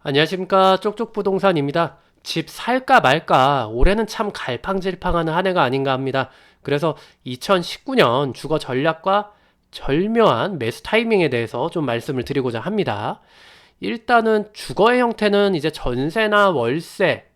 안녕하십니까. 쪽쪽부동산입니다. 집 살까 말까 올해는 참 갈팡질팡하는 한 해가 아닌가 합니다. 그래서 2019년 주거 전략과 절묘한 매수 타이밍에 대해서 좀 말씀을 드리고자 합니다. 일단은 주거의 형태는 이제 전세나 월세,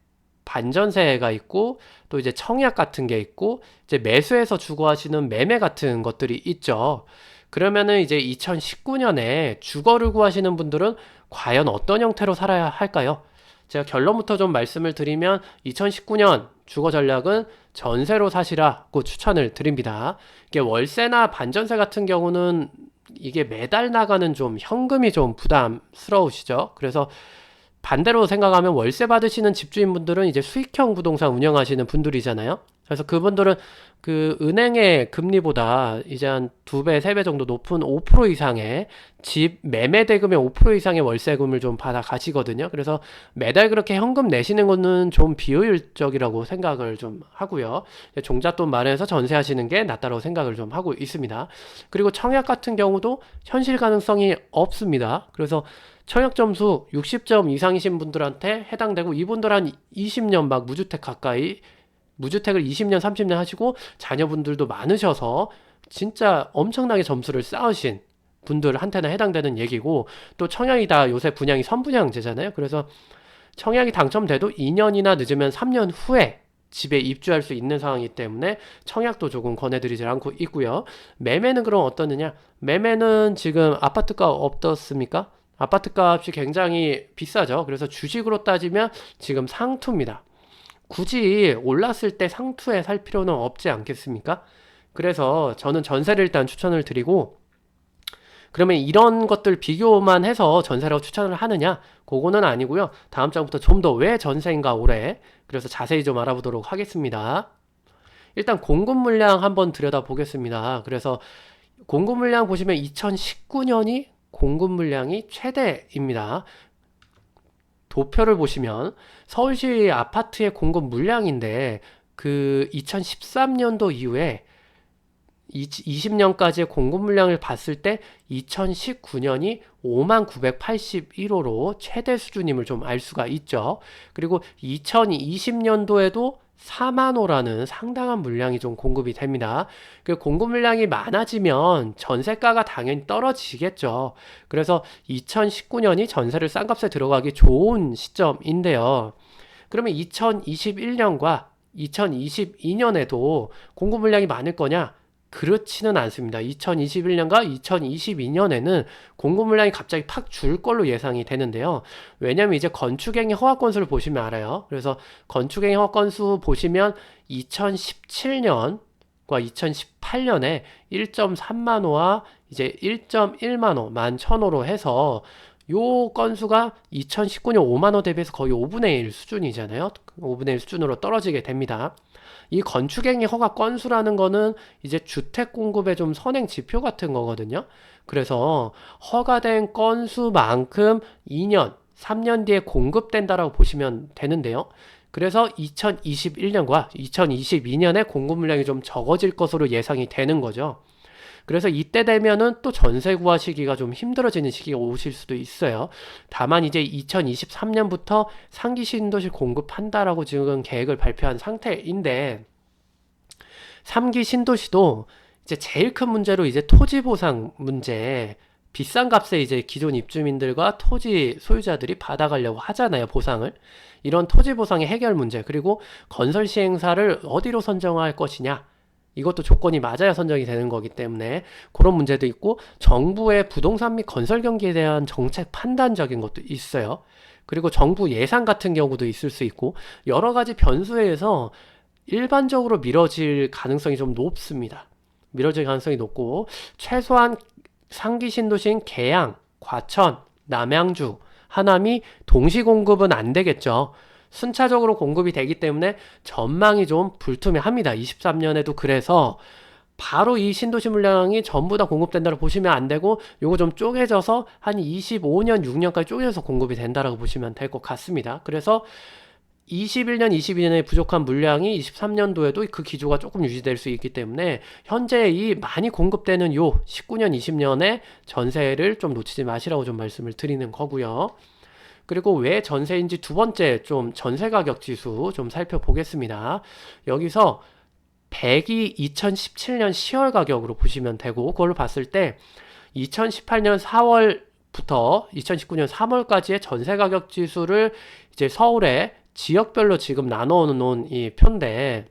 반전세가 있고 또 이제 청약 같은 게 있고 이제 매수해서 주거하시는 매매 같은 것들이 있죠. 그러면은 이제 2019년에 주거를 구하시는 분들은 과연 어떤 형태로 살아야 할까요? 제가 결론부터 좀 말씀을 드리면 2019년 주거 전략은 전세로 사시라고 추천을 드립니다. 이게 월세나 반전세 같은 경우는 이게 매달 나가는 좀 현금이 좀 부담스러우시죠? 그래서 반대로 생각하면 월세 받으시는 집주인분들은 이제 수익형 부동산 운영하시는 분들이잖아요. 그래서 그분들은 그 은행의 금리보다 이제 한 두 배, 세 배 정도 높은 5% 이상의 집 매매 대금의 5% 이상의 월세금을 좀 받아 가시거든요. 그래서 매달 그렇게 현금 내시는 거는 좀 비효율적이라고 생각을 좀 하고요. 종잣돈 마련해서 전세하시는 게 낫다고 생각을 좀 하고 있습니다. 그리고 청약 같은 경우도 현실 가능성이 없습니다. 그래서 청약 점수 60점 이상이신 분들한테 해당되고 이분들 한 20년 막 무주택 가까이 무주택을 20년, 30년 하시고 자녀분들도 많으셔서 진짜 엄청나게 점수를 쌓으신 분들한테는 해당되는 얘기고 또 청약이 다 요새 분양이 선분양제잖아요. 그래서 청약이 당첨돼도 2년이나 늦으면 3년 후에 집에 입주할 수 있는 상황이기 때문에 청약도 조금 권해드리지 않고 있고요. 매매는 그럼 어떠느냐? 매매는 지금 아파트가 어떻습니까? 아파트 값이 굉장히 비싸죠. 그래서 주식으로 따지면 지금 상투입니다. 굳이 올랐을 때 상투에 살 필요는 없지 않겠습니까? 그래서 저는 전세를 일단 추천을 드리고 그러면 이런 것들 비교만 해서 전세라고 추천을 하느냐? 그거는 아니고요. 다음 장부터 좀 더 왜 전세인가 올해 그래서 자세히 좀 알아보도록 하겠습니다. 일단 공급 물량 한번 들여다보겠습니다. 그래서 공급 물량 보시면 2019년이 공급 물량이 최대입니다. 도표를 보시면 서울시 아파트의 공급 물량인데 그 2013년도 이후에 20년까지의 공급 물량을 봤을 때 2019년이 5만 981호로 최대 수준임을 좀 알 수가 있죠. 그리고 2020년도에도 4만 호라는 상당한 물량이 좀 공급이 됩니다. 그 공급 물량이 많아지면 전세가가 당연히 떨어지겠죠. 그래서 2019년이 전세를 싼 값에 들어가기 좋은 시점인데요. 그러면 2021년과 2022년에도 공급 물량이 많을 거냐? 그렇지는 않습니다. 2021년과 2022년에는 공급 물량이 갑자기 팍 줄 걸로 예상이 되는데요. 왜냐면 이제 건축행위 허가 건수를 보시면 알아요. 그래서 건축행위 허가 건수 보시면 2017년과 2018년에 1.3만 호와 이제 1.1만 호, 11,000호로 해서 요 건수가 2019년 5만 호 대비해서 거의 5분의 1 수준이잖아요. 5분의 1 수준으로 떨어지게 됩니다. 이 건축행위 허가 건수라는 거는 이제 주택 공급의 좀 선행 지표 같은 거거든요. 그래서 허가된 건수만큼 2년, 3년 뒤에 공급된다라고 보시면 되는데요. 그래서 2021년과 2022년에 공급 물량이 좀 적어질 것으로 예상이 되는 거죠. 그래서 이때 되면은 또 전세 구하시기가 좀 힘들어지는 시기가 오실 수도 있어요. 다만 이제 2023년부터 상기 신도시 공급한다라고 지금 계획을 발표한 상태인데 3기 신도시도 이제 제일 큰 문제로 이제 토지 보상 문제 비싼 값에 이제 기존 입주민들과 토지 소유자들이 받아가려고 하잖아요, 보상을. 이런 토지 보상의 해결 문제, 그리고 건설 시행사를 어디로 선정할 것이냐. 이것도 조건이 맞아야 선정이 되는 거기 때문에 그런 문제도 있고 정부의 부동산 및 건설 경기에 대한 정책 판단적인 것도 있어요. 그리고 정부 예산 같은 경우도 있을 수 있고 여러 가지 변수에 의해서 일반적으로 미뤄질 가능성이 좀 높습니다. 미뤄질 가능성이 높고 최소한 상기 신도시인 계양, 과천, 남양주, 하남이 동시 공급은 안 되겠죠. 순차적으로 공급이 되기 때문에 전망이 좀 불투명합니다. 23년에도 그래서 바로 이 신도시 물량이 전부 다 공급된다고 보시면 안 되고 요거 좀 쪼개져서 한 25년, 6년까지 쪼개져서 공급이 된다라고 보시면 될 것 같습니다. 그래서 21년, 22년에 부족한 물량이 23년도에도 그 기조가 조금 유지될 수 있기 때문에 현재 이 많이 공급되는 요 19년, 20년에 전세를 좀 놓치지 마시라고 좀 말씀을 드리는 거고요. 그리고 왜 전세인지 두 번째 좀 전세 가격 지수 좀 살펴보겠습니다. 여기서 100이 2017년 10월 가격으로 보시면 되고, 그걸로 봤을 때 2018년 4월부터 2019년 3월까지의 전세 가격 지수를 이제 서울의 지역별로 지금 나눠 놓은 이 표인데,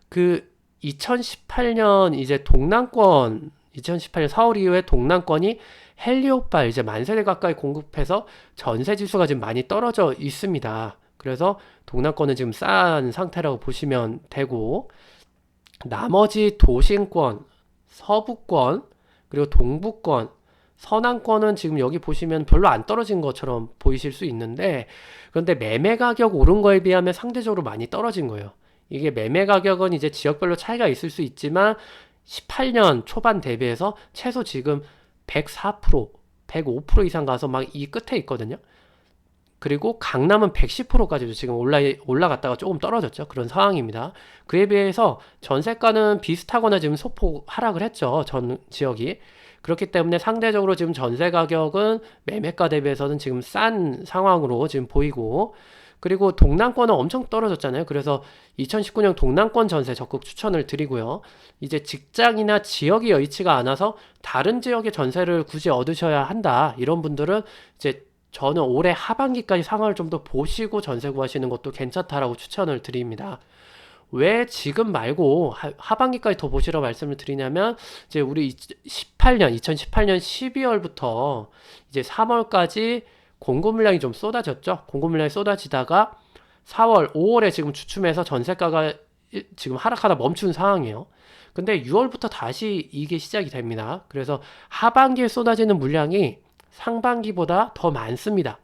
그 2018년 이제 동남권, 2018년 4월 이후에 동남권이 헬리오빨 이제 만 세대 가까이 공급해서 전세 지수가 지금 많이 떨어져 있습니다. 그래서 동남권은 지금 싼 상태라고 보시면 되고, 나머지 도심권, 서부권, 그리고 동부권, 서남권은 지금 여기 보시면 별로 안 떨어진 것처럼 보이실 수 있는데, 그런데 매매 가격 오른 거에 비하면 상대적으로 많이 떨어진 거예요. 이게 매매 가격은 이제 지역별로 차이가 있을 수 있지만 18년 초반 대비해서 최소 지금 104%, 105% 이상 가서 막 이 끝에 있거든요. 그리고 강남은 110%까지도 지금 올라갔다가 조금 떨어졌죠. 그런 상황입니다. 그에 비해서 전세가는 비슷하거나 지금 소폭 하락을 했죠. 전 지역이. 그렇기 때문에 상대적으로 지금 전세 가격은 매매가 대비해서는 지금 싼 상황으로 지금 보이고, 그리고 동남권은 엄청 떨어졌잖아요. 그래서 2019년 동남권 전세 적극 추천을 드리고요. 이제 직장이나 지역이 여의치가 않아서 다른 지역의 전세를 굳이 얻으셔야 한다, 이런 분들은 이제 저는 올해 하반기까지 상황을 좀 더 보시고 전세 구하시는 것도 괜찮다라고 추천을 드립니다. 왜 지금 말고 하반기까지 더 보시라고 말씀을 드리냐면, 이제 우리 2018년 12월부터 이제 3월까지 공급 물량이 좀 쏟아졌죠. 공급 물량이 쏟아지다가 4월, 5월에 지금 주춤해서 전세가가 지금 하락하다 멈춘 상황이에요. 근데 6월부터 다시 이게 시작이 됩니다. 그래서 하반기에 쏟아지는 물량이 상반기보다 더 많습니다.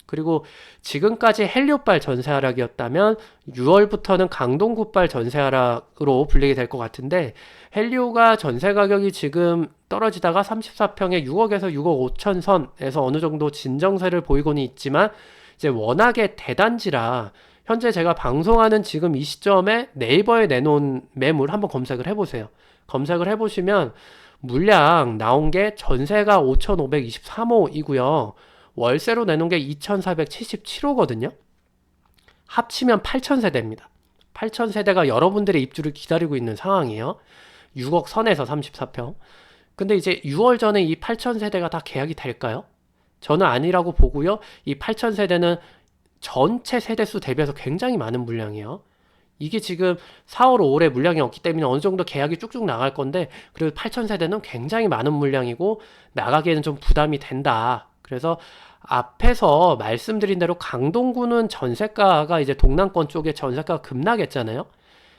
그리고 지금까지 헬리오빨 전세 하락이었다면 6월부터는 강동구빨 전세 하락으로 불리게 될 것 같은데, 헬리오가 전세 가격이 지금 떨어지다가 34평에 6억에서 6억 5천 선에서 어느 정도 진정세를 보이고는 있지만, 이제 워낙에 대단지라 현재 제가 방송하는 지금 이 시점에 네이버에 내놓은 매물 한번 검색을 해보세요. 검색을 해보시면 물량 나온 게 전세가 5,523호이고요. 월세로 내놓은 게 2,477호거든요. 합치면 8,000세대입니다. 8,000세대가 여러분들의 입주를 기다리고 있는 상황이에요. 6억 선에서 34평. 근데 이제 6월 전에 이 8,000세대가 다 계약이 될까요? 저는 아니라고 보고요. 이 8,000세대는 전체 세대수 대비해서 굉장히 많은 물량이에요. 이게 지금 4월, 5월에 물량이 없기 때문에 어느 정도 계약이 쭉쭉 나갈 건데, 그래도 8,000세대는 굉장히 많은 물량이고 나가기에는 좀 부담이 된다. 그래서 앞에서 말씀드린 대로 강동구는 전세가가 이제 동남권 쪽에 전세가가 급락했잖아요.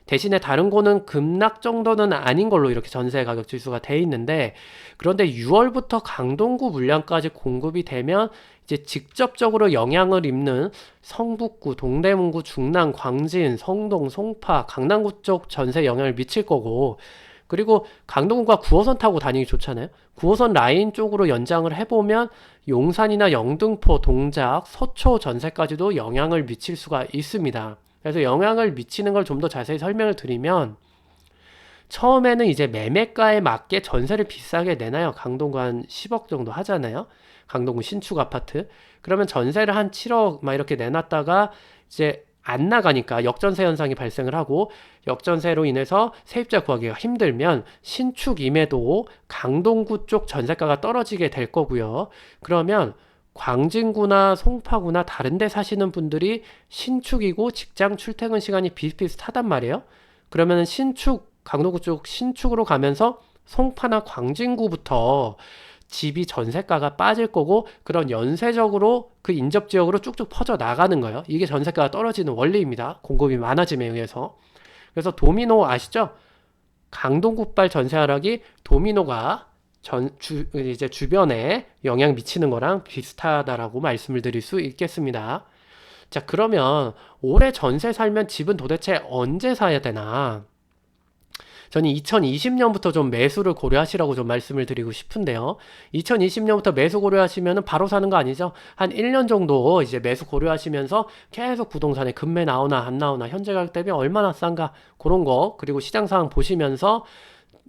대신에 다른 곳은 급락 정도는 아닌 걸로 이렇게 전세 가격 지수가 돼 있는데, 그런데 6월부터 강동구 물량까지 공급이 되면 이제 직접적으로 영향을 입는 성북구, 동대문구, 중랑, 광진, 성동, 송파, 강남구 쪽 전세 영향을 미칠 거고, 그리고 강동구가 9호선 타고 다니기 좋잖아요. 9호선 라인 쪽으로 연장을 해보면 용산이나 영등포, 동작, 서초 전세까지도 영향을 미칠 수가 있습니다. 그래서 영향을 미치는 걸 좀 더 자세히 설명을 드리면, 처음에는 이제 매매가에 맞게 전세를 비싸게 내놔요. 강동구 한 10억 정도 하잖아요. 강동구 신축 아파트. 그러면 전세를 한 7억 막 이렇게 내놨다가 이제 안 나가니까 역전세 현상이 발생을 하고, 역전세로 인해서 세입자 구하기가 힘들면 신축임에도 강동구 쪽 전세가가 떨어지게 될 거고요. 그러면 광진구나 송파구나 다른 데 사시는 분들이 신축이고 직장 출퇴근 시간이 비슷비슷하단 말이에요. 그러면 강동구 쪽 신축으로 가면서 송파나 광진구부터 집이 전세가가 빠질 거고, 그런 연쇄적으로 그 인접 지역으로 쭉쭉 퍼져 나가는 거예요. 이게 전세가가 떨어지는 원리입니다. 공급이 많아짐에 의해서. 그래서 도미노 아시죠? 강동구발 전세 하락이 도미노가 이제 주변에 영향 미치는 거랑 비슷하다라고 말씀을 드릴 수 있겠습니다. 자, 그러면 올해 전세 살면 집은 도대체 언제 사야 되나? 저는 2020년부터 좀 매수를 고려하시라고 좀 말씀을 드리고 싶은데요. 2020년부터 매수 고려하시면 바로 사는 거 아니죠? 한 1년 정도 이제 매수 고려하시면서 계속 부동산에 급매 나오나 안 나오나, 현재 가격 대비 얼마나 싼가, 그런 거, 그리고 시장 상황 보시면서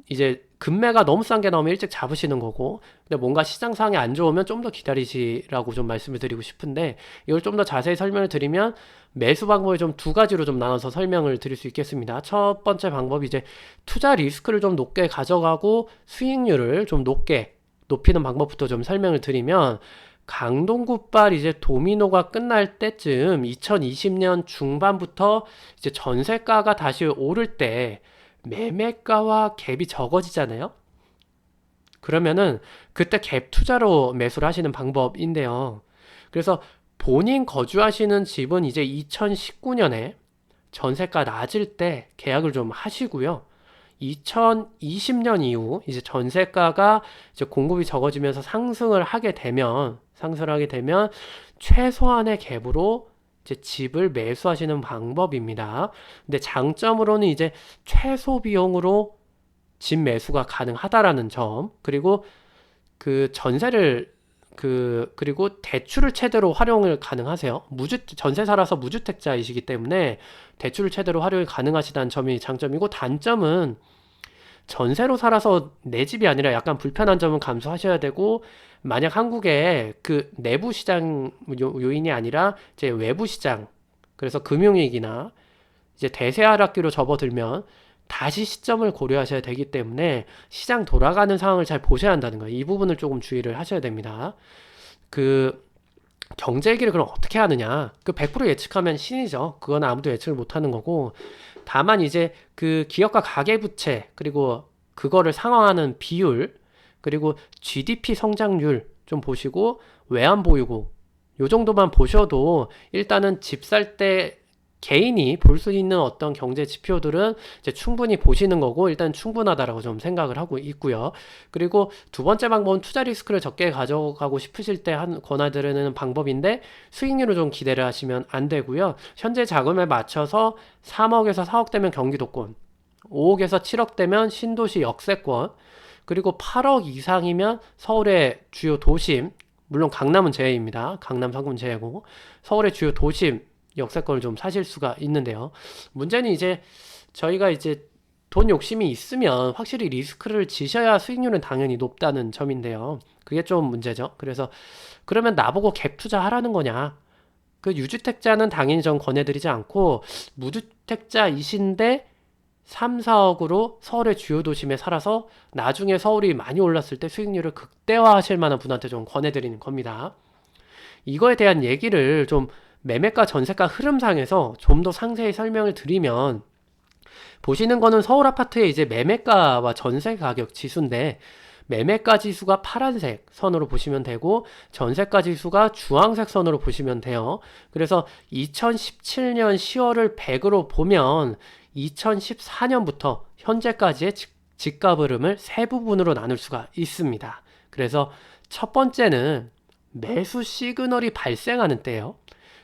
이제 금매가 너무 싼 게 나오면 일찍 잡으시는 거고, 근데 뭔가 시장 상황이 안 좋으면 좀 더 기다리시라고 좀 말씀을 드리고 싶은데, 이걸 좀 더 자세히 설명을 드리면 매수 방법을 좀 두 가지로 좀 나눠서 설명을 드릴 수 있겠습니다. 첫 번째 방법이 이제 투자 리스크를 좀 높게 가져가고 수익률을 좀 높이는 방법부터 좀 설명을 드리면, 강동구발 이제 도미노가 끝날 때쯤 2020년 중반부터 이제 전세가가 다시 오를 때 매매가와 갭이 적어지잖아요. 그러면은 그때 갭 투자로 매수를 하시는 방법인데요. 그래서 본인 거주하시는 집은 이제 2019년에 전세가 낮을 때 계약을 좀 하시고요. 2020년 이후 이제 전세가가 이제 공급이 적어지면서 상승을 하게 되면 최소한의 갭으로 이제 집을 매수하시는 방법입니다. 근데 장점으로는 이제 최소 비용으로 집 매수가 가능하다라는 점, 그리고 그 전세를 그리고 대출을 최대로 활용을 가능하세요. 전세사라서 무주택자이시기 때문에 대출을 최대로 활용이 가능하시다는 점이 장점이고, 단점은 전세로 살아서 내 집이 아니라 약간 불편한 점은 감수하셔야 되고, 만약 한국에 그 내부 시장 요인이 아니라 이제 외부 시장, 그래서 금융위기나 이제 대세 하락기로 접어들면 다시 시점을 고려하셔야 되기 때문에 시장 돌아가는 상황을 잘 보셔야 한다는 거예요. 이 부분을 조금 주의를 하셔야 됩니다. 그 경제 얘기를 그럼 어떻게 하느냐? 그 100% 예측하면 신이죠. 그건 아무도 예측을 못 하는 거고, 다만 이제 그 기업가 가계부채, 그리고 그거를 상환하는 비율, 그리고 GDP 성장률 좀 보시고, 외환보유고 요 정도만 보셔도 일단은 집 살 때 개인이 볼 수 있는 어떤 경제 지표들은 이제 충분히 보시는 거고, 일단 충분하다라고 좀 생각을 하고 있고요. 그리고 두 번째 방법은 투자 리스크를 적게 가져가고 싶으실 때 권해드리는 방법인데, 수익률을 좀 기대를 하시면 안 되고요. 현재 자금에 맞춰서 3억에서 4억 되면 경기도권, 5억에서 7억 되면 신도시 역세권, 그리고 8억 이상이면 서울의 주요 도심, 물론 강남은 제외입니다. 강남 상권 제외고, 서울의 주요 도심 역세권을 좀 사실 수가 있는데요. 문제는 이제 저희가 이제 돈 욕심이 있으면 확실히 리스크를 지셔야 수익률은 당연히 높다는 점인데요. 그게 좀 문제죠. 그래서 그러면 나보고 갭 투자하라는 거냐? 그 유주택자는 당연히 전 권해드리지 않고, 무주택자이신데 3, 4억으로 서울의 주요 도심에 살아서 나중에 서울이 많이 올랐을 때 수익률을 극대화하실 만한 분한테 좀 권해드리는 겁니다. 이거에 대한 얘기를 좀 매매가 전세가 흐름상에서 좀 더 상세히 설명을 드리면, 보시는 거는 서울 아파트의 이제 매매가와 전세 가격 지수인데, 매매가 지수가 파란색 선으로 보시면 되고 전세가 지수가 주황색 선으로 보시면 돼요. 그래서 2017년 10월을 100으로 보면 2014년부터 현재까지의 집값 흐름을 세 부분으로 나눌 수가 있습니다. 그래서 첫 번째는 매수 시그널이 발생하는 때예요.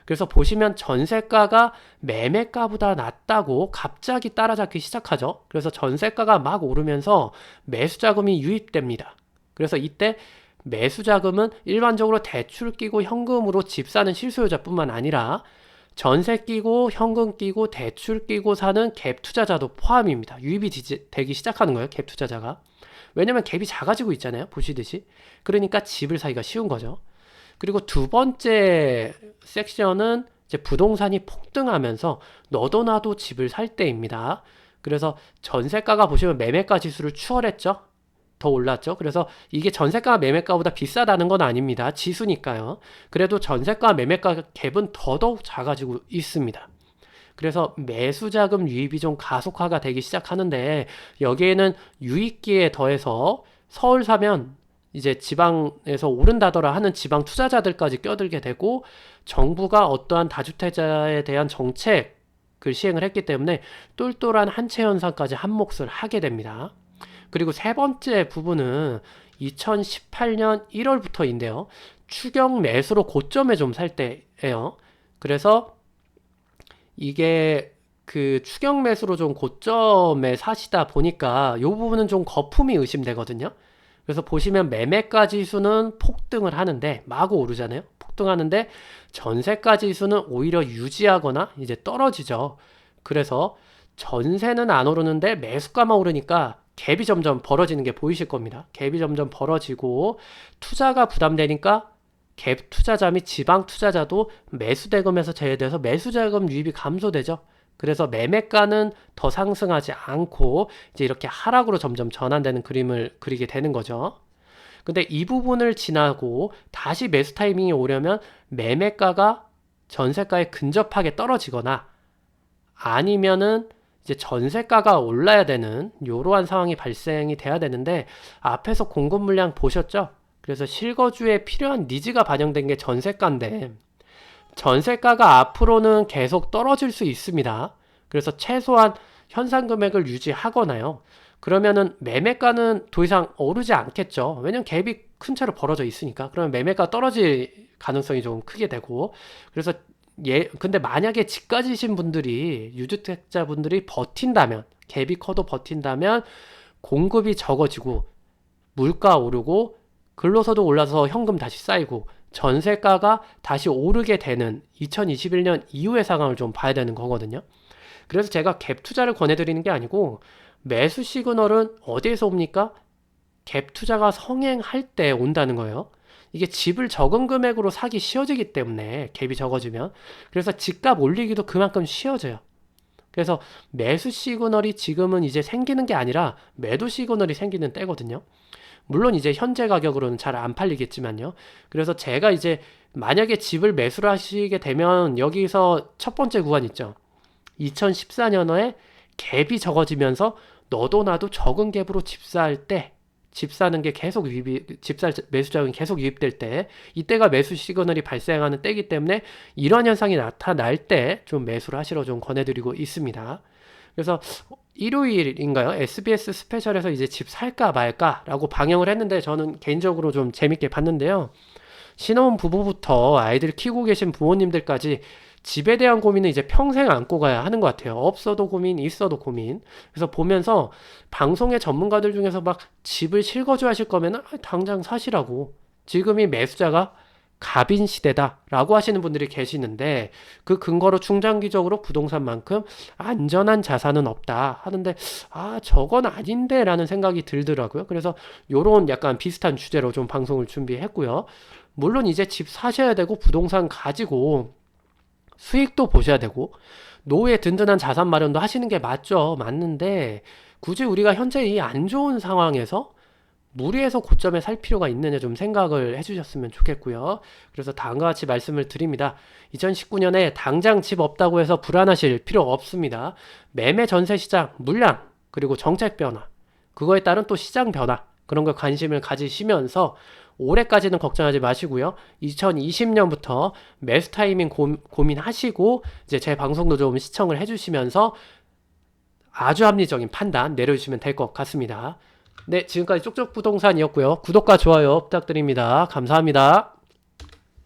그래서 보시면 전세가가 매매가보다 낮다고 갑자기 따라잡기 시작하죠. 그래서 전세가가 막 오르면서 매수자금이 유입됩니다. 그래서 이때 매수자금은 일반적으로 대출 끼고 현금으로 집 사는 실수요자뿐만 아니라 전세 끼고 현금 끼고 대출 끼고 사는 갭 투자자도 포함입니다. 유입이 되기 시작하는 거예요. 갭 투자자가. 왜냐면 갭이 작아지고 있잖아요. 보시듯이. 그러니까 집을 사기가 쉬운 거죠. 그리고 두 번째 섹션은 이제 부동산이 폭등하면서 너도 나도 집을 살 때입니다. 그래서 전세가가 보시면 매매가 지수를 추월했죠. 더 올랐죠. 그래서 이게 전세가 매매가보다 비싸다는 건 아닙니다. 지수니까요. 그래도 전세가 매매가 갭은 더더욱 작아지고 있습니다. 그래서 매수자금 유입이 좀 가속화가 되기 시작하는데, 여기에는 유입기에 더해서 서울 사면 이제 지방에서 오른다더라 하는 지방 투자자들까지 껴들게 되고, 정부가 어떠한 다주택자에 대한 정책을 시행을 했기 때문에 똘똘한 한채 현상까지 한 몫을 하게 됩니다. 그리고 세 번째 부분은 2018년 1월부터인데요. 추경 매수로 고점에 좀 살 때예요. 그래서 이게 그 추경 매수로 좀 고점에 사시다 보니까 이 부분은 좀 거품이 의심되거든요. 그래서 보시면 매매가 지수는 폭등을 하는데 마구 오르잖아요. 폭등하는데 전세가 지수는 오히려 유지하거나 이제 떨어지죠. 그래서 전세는 안 오르는데 매수가만 오르니까 갭이 점점 벌어지는 게 보이실 겁니다. 갭이 점점 벌어지고 투자가 부담되니까 갭 투자자 및 지방 투자자도 매수 대금에서 제외돼서 매수 자금 유입이 감소되죠. 그래서 매매가는 더 상승하지 않고 이제 이렇게 하락으로 점점 전환되는 그림을 그리게 되는 거죠. 근데 이 부분을 지나고 다시 매수 타이밍이 오려면 매매가가 전세가에 근접하게 떨어지거나 아니면은 이제 전세가가 올라야 되는 이러한 상황이 발생이 돼야 되는데 앞에서 공급 물량 보셨죠? 그래서 실거주에 필요한 니즈가 반영된 게 전세가인데 전세가가 앞으로는 계속 떨어질 수 있습니다. 그래서 최소한 현상 금액을 유지하거나요. 그러면은 매매가는 더 이상 오르지 않겠죠. 왜냐면 갭이 큰 차로 벌어져 있으니까. 그러면 매매가 떨어질 가능성이 좀 크게 되고. 그래서 근데 만약에 집 가지신 분들이, 유주택자 분들이 버틴다면, 갭이 커도 버틴다면 공급이 적어지고 물가 오르고 근로소득 올라서 현금 다시 쌓이고 전세가가 다시 오르게 되는 2021년 이후의 상황을 좀 봐야 되는 거거든요. 그래서 제가 갭 투자를 권해드리는 게 아니고 매수 시그널은 어디에서 옵니까? 갭 투자가 성행할 때 온다는 거예요. 이게 집을 적은 금액으로 사기 쉬워지기 때문에 갭이 적어지면 그래서 집값 올리기도 그만큼 쉬워져요. 그래서 매수 시그널이 지금은 이제 생기는 게 아니라 매도 시그널이 생기는 때거든요. 물론 이제 현재 가격으로는 잘 안 팔리겠지만요. 그래서 제가 이제 만약에 집을 매수를 하시게 되면 여기서 첫 번째 구간 있죠. 2014년에 갭이 적어지면서 너도 나도 적은 갭으로 집 살 때, 집 사는 게 계속 매수 자금이 계속 유입될 때, 이때가 매수 시그널이 발생하는 때이기 때문에 이런 현상이 나타날 때 좀 매수를 하시러 좀 권해드리고 있습니다. 그래서 일요일인가요? SBS 스페셜에서 이제 집 살까 말까라고 방영을 했는데 저는 개인적으로 좀 재밌게 봤는데요. 신혼 부부부터 아이들 키우고 계신 부모님들까지 집에 대한 고민은 이제 평생 안고 가야 하는 것 같아요. 없어도 고민, 있어도 고민. 그래서 보면서 방송의 전문가들 중에서 막 집을 실거주 하실 거면 당장 사시라고. 지금이 매수자가 갑인 시대다라고 하시는 분들이 계시는데 그 근거로 중장기적으로 부동산만큼 안전한 자산은 없다 하는데 저건 아닌데 라는 생각이 들더라고요. 그래서 요런 약간 비슷한 주제로 좀 방송을 준비했고요. 물론 이제 집 사셔야 되고 부동산 가지고 수익도 보셔야 되고 노후에 든든한 자산 마련도 하시는 게 맞죠. 맞는데 굳이 우리가 현재 이 안 좋은 상황에서 무리해서 고점에 살 필요가 있느냐 좀 생각을 해주셨으면 좋겠고요. 그래서 다음과 같이 말씀을 드립니다. 2019년에 당장 집 없다고 해서 불안하실 필요 없습니다. 매매 전세 시장 물량 그리고 정책 변화 그거에 따른 또 시장 변화 그런 걸 관심을 가지시면서 올해까지는 걱정하지 마시고요. 2020년부터 매수 타이밍 고민하시고 이제 제 방송도 좀 시청을 해주시면서 아주 합리적인 판단 내려주시면 될 것 같습니다. 네, 지금까지 쪽쪽부동산이었고요. 구독과 좋아요 부탁드립니다. 감사합니다.